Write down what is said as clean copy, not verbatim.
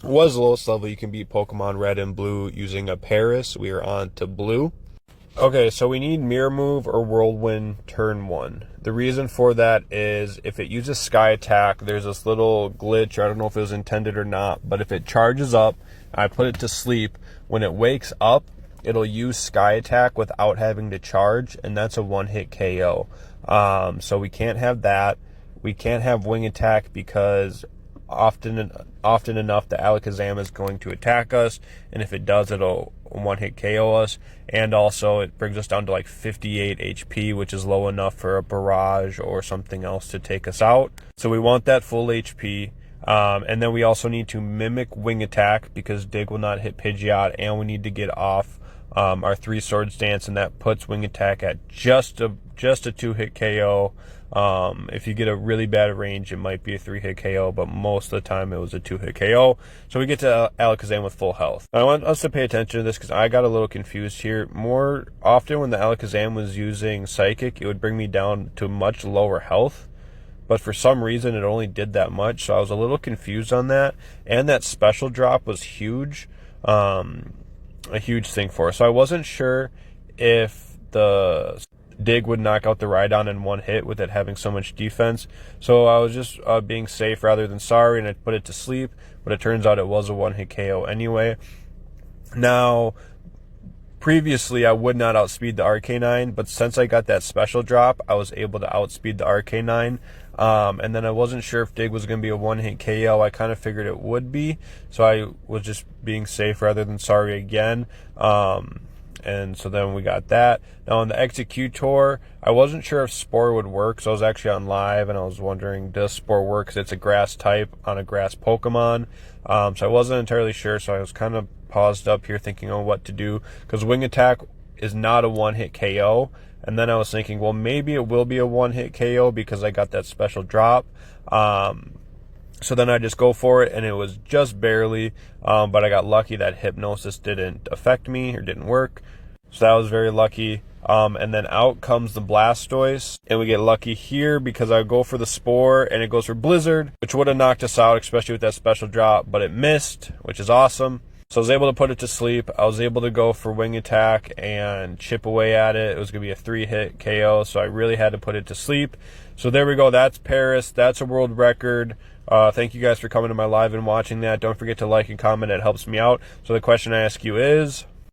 Was the lowest level you can beat Pokemon Red and Blue using a Paris. We are on to Blue. Okay, so we need Mirror Move or Whirlwind turn 1. The reason for that is if it uses Sky Attack, there's this little glitch. I don't know if it was intended or not, but if it charges up, I put it to sleep, when it wakes up, it'll use Sky Attack without having to charge, and that's a one-hit KO. So we can't have that. We can't have Wing Attack because often enough the Alakazam is going to attack us, and if it does, it'll one-hit KO us. And also it brings us down to like 58 HP, which is low enough for a Barrage or something else to take us out. So we want that full HP. And then we also need to mimic Wing Attack because Dig will not hit Pidgeot, and we need to get off our 3 Swords Dance, and that puts Wing Attack at just a 2-hit KO. If you get a really bad range, it might be a 3-hit KO, but most of the time it was a 2-hit KO. So we get to Alakazam with full health. I want us to pay attention to this because I got a little confused here. More often when the Alakazam was using Psychic, it would bring me down to much lower health. But for some reason, it only did that much, so I was a little confused on that. And that special drop was huge, a huge thing for us. So I wasn't sure if the Dig would knock out the Rhydon in one hit with it having so much defense. So I was just being safe rather than sorry, and I put it to sleep. But it turns out it was a one-hit KO anyway. Now, previously, I would not outspeed the Arcanine, but since I got that special drop, I was able to outspeed the Arcanine. And then I wasn't sure if Dig was going to be a one-hit KO. I kind of figured it would be, so I was just being safe rather than sorry again. And so then we got that. Now on the Executor, I wasn't sure if Spore would work, so I was actually on live, and I was wondering, does Spore work? Because it's a grass type on a grass Pokemon. So I wasn't entirely sure, so I was kind of paused up here thinking on what to do, because Wing Attack is not a one-hit KO. And then I was thinking, well, maybe it will be a one-hit KO because I got that special drop. So then I just go for it, and it was just barely. But I got lucky that Hypnosis didn't affect me or didn't work. So that was very lucky. And then out comes the Blastoise, and we get lucky here because I go for the Spore, and it goes for Blizzard, which would have knocked us out, especially with that special drop, but it missed, which is awesome. So I was able to put it to sleep. I was able to go for Wing Attack and chip away at it. It was going to be a 3-hit KO, so I really had to put it to sleep. So there we go. That's Paris. That's a world record. Thank you guys for coming to my live and watching that. Don't forget to like and comment. It helps me out. So the question I ask you is...